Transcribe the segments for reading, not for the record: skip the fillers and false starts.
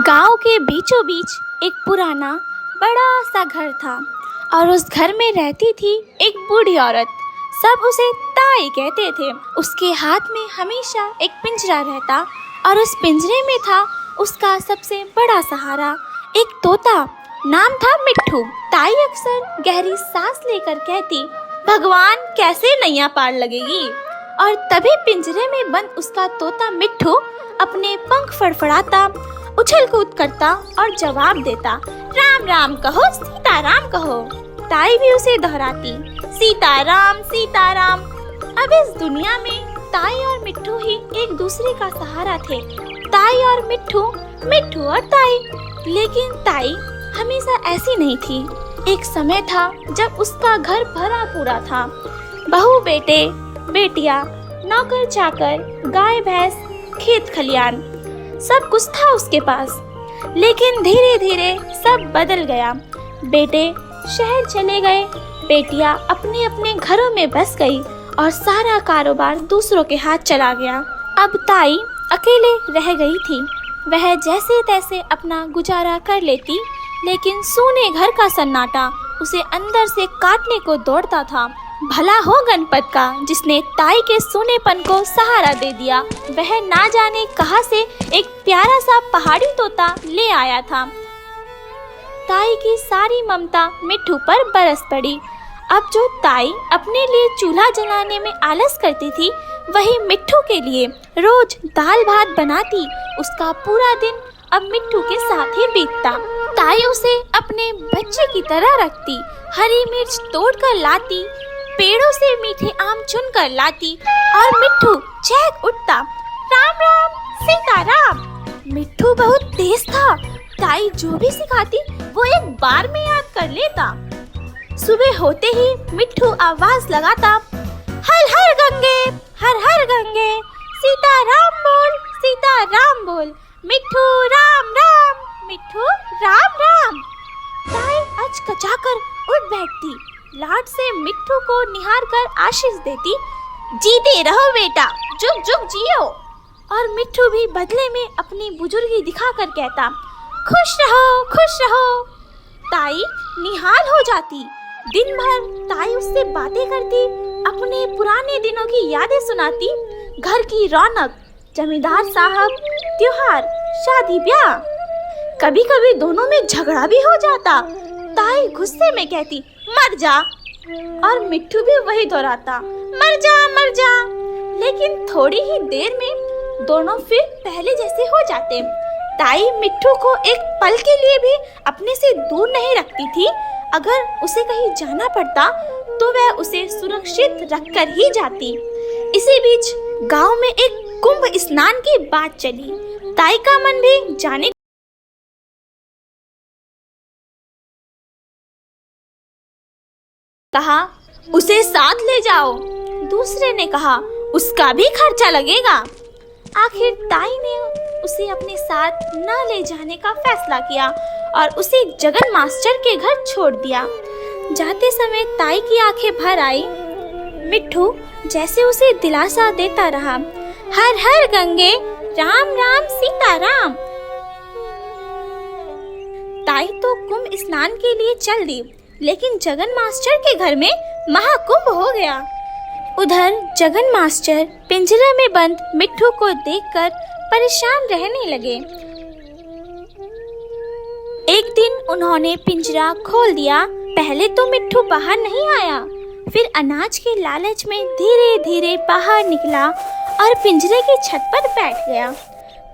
गांव के बीचों बीच एक पुराना बड़ा सा घर था और उस घर में रहती थी एक बूढ़ी औरत। सब उसे ताई कहते थे। उसके हाथ में हमेशा एक पिंजरा रहता और उस पिंजरे में था उसका सबसे बड़ा सहारा, एक तोता। नाम था मिट्ठू। ताई अक्सर गहरी सांस लेकर कहती, भगवान कैसे नैया पार लगेगी। और तभी पिंजरे में बंद उसका तोता मिट्ठू अपने पंख फड़फड़ाता, उछल कूद करता और जवाब देता, राम राम कहो, सीता राम कहो। ताई भी उसे दोहराती, सीताराम सीताराम। अब इस दुनिया में ताई और मिट्ठू ही एक दूसरे का सहारा थे। ताई और मिट्ठू, मिट्ठू और ताई। लेकिन ताई हमेशा ऐसी नहीं थी। एक समय था जब उसका घर भरा पूरा था। बहू बेटे बेटियां, नौकर चाकर, गाय भैंस, खेत खलियान, सब कुछ था उसके पास। लेकिन धीरे धीरे सब बदल गया। बेटे शहर चले गए, बेटियां अपने अपने घरों में बस गई और सारा कारोबार दूसरों के हाथ चला गया। अब ताई अकेले रह गई थी। वह जैसे तैसे अपना गुजारा कर लेती, लेकिन सूने घर का सन्नाटा उसे अंदर से काटने को दौड़ता था। भला हो गणपत का जिसने ताई के सूनेपन को सहारा दे दिया। वह ना जाने कहां से एक प्यारा सा पहाड़ी तोता ले आया था। ताई की सारी ममता मिट्ठू पर बरस पड़ी। अब जो ताई अपने लिए चूल्हा जलाने में आलस करती थी, वही मिट्ठू के लिए रोज दाल भात बनाती। उसका पूरा दिन अब मिट्ठू के साथ ही बीतता। ताई उसे अपने बच्चे की तरह रखती, हरी मिर्च तोड़ कर लाती, पेड़ों से मीठे आम चुन कर लाती और मिट्ठू चहक उठता, राम राम सीता राम। मिट्ठू बहुत तेज था। ताई जो भी सिखाती वो एक बार में याद कर लेता। सुबह होते ही मिट्ठू आवाज लगाता, हर हर गंगे, हर हर गंगे, सीता राम बोल, मिट्ठू राम राम, मिट्ठू राम राम। ताई अचकचाकर उठ बैठती, लाड से मिट्ठू को निहार कर आशीष देती, जीते रहो बेटा, जुग जुग जियो। और मिट्ठू भी बदले में अपनी बुजुर्गी दिखाकर कहता, खुश रहो खुश रहो। ताई निहाल हो जाती। दिन भर ताई उससे बातें करती, अपने पुराने दिनों की यादें सुनाती, घर की रौनक, जमींदार साहब, त्योहार, शादी ब्याह। कभी कभी दोनों में झगड़ा भी हो जाता। ताई गुस्से में कहती, मर जा, और मिट्ठू भी वही दोहराता, मर जा मर जा। लेकिन थोड़ी ही देर में दोनों फिर पहले जैसे हो जाते। ताई मिट्ठू को एक पल के लिए भी अपने से दूर नहीं रखती थी। अगर उसे कहीं जाना पड़ता तो वह उसे सुरक्षित रखकर ही जाती। इसी बीच गांव में एक कुंभ स्नान की बात चली। ताई का मन भी जाने कहा, उसे साथ ले जाओ। दूसरे ने कहा, उसका भी खर्चा लगेगा। आखिर ताई ने उसे अपने साथ न ले जाने का फैसला किया और उसे जगन मास्टर के घर छोड़ दिया। जाते समय ताई की आंखें भर आई। मिट्ठू जैसे उसे दिलासा देता रहा, हर हर गंगे, राम राम सीता राम। ताई तो कुंभ स्नान के लिए चल दी, लेकिन जगन मास्टर के घर में महाकुंभ हो गया। उधर जगन मास्टर पिंजरे में बंद मिट्ठू को देखकर परेशान रहने लगे। एक दिन उन्होंने पिंजरा खोल दिया। पहले तो मिट्ठू बाहर नहीं आया, फिर अनाज के लालच में धीरे धीरे बाहर निकला और पिंजरे की छत पर बैठ गया।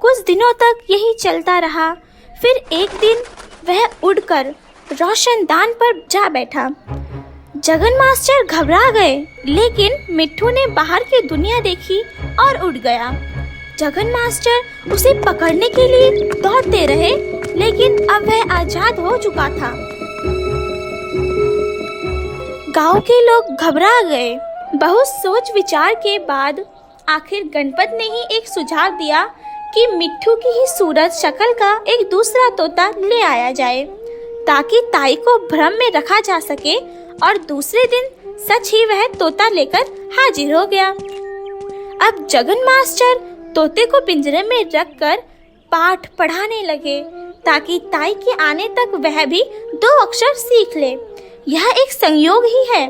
कुछ दिनों तक यही चलता रहा। फिर एक दिन वह उड़कर रोशनदान पर जा बैठा। जगन मास्टर घबरा गए, लेकिन मिट्ठू ने बाहर की दुनिया देखी और उड़ गया। जगन मास्टर उसे पकड़ने के लिए दौड़ते रहे, लेकिन अब वह आजाद हो चुका था। गांव के लोग घबरा गए। बहुत सोच विचार के बाद आखिर गणपत ने ही एक सुझाव दिया कि मिट्ठू की ही सूरत शक्ल का एक दूसरा तोता ले आया जाए, ताकि ताई को भ्रम में रखा जा सके। और दूसरे दिन सच ही वह तोता लेकर हाजिर हो गया। अब जगन मास्टर तोते को पिंजरे में रखकर पाठ पढ़ाने लगे। ताकि ताई के आने तक वह भी 2 अक्षर सीख ले। यह एक संयोग ही है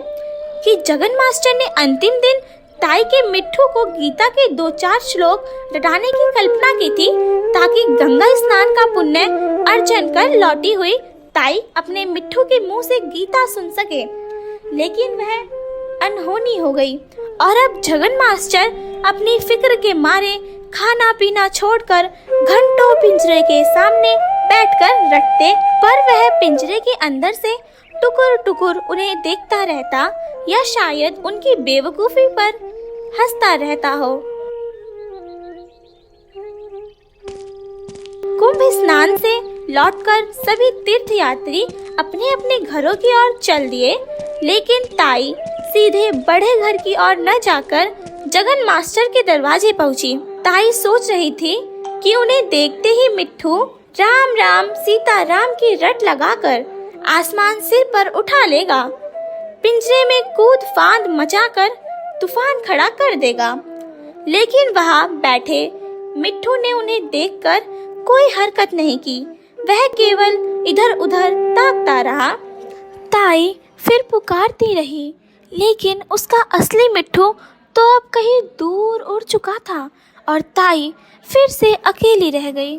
कि जगन मास्टर ने अंतिम दिन ताई के मिट्ठू को गीता के 2-4 श्लोक रटाने की कल्पना की थी, ताकि गंगा स्नान का पुण्य अर्जन कर लौटी हुई ताई अपने मिट्ठू के मुंह से गीता सुन सके। लेकिन वह अनहोनी हो गई और अब जगन मास्टर अपनी फिक्र के मारे खाना पीना छोड़कर घंटों पिंजरे के सामने बैठकर रटते, पर वह पिंजरे के अंदर से टुकुर टुकुर उन्हें देखता रहता या शायद उनकी बेवकूफी पर हंसता रहता हो। कुंभ स्नान से लौटकर सभी तीर्थयात्री अपने अपने घरों की ओर चल दिए, लेकिन ताई सीधे बड़े घर की ओर न जाकर जगन मास्टर के दरवाजे पहुंची। ताई सोच रही थी कि उन्हें देखते ही मिट्ठू राम राम सीता राम की रट लगाकर आसमान सिर पर उठा लेगा, पिंजरे में कूद फांद मचाकर तूफान खड़ा कर देगा। लेकिन वहां बैठे मिट्ठू ने उन्हें देखकर कोई हरकत नहीं की, वह केवल इधर उधर ताकता रहा। ताई फिर पुकारती रही, लेकिन उसका असली मिट्ठू तो अब कहीं दूर उड़ चुका था और ताई फिर से अकेली रह गई।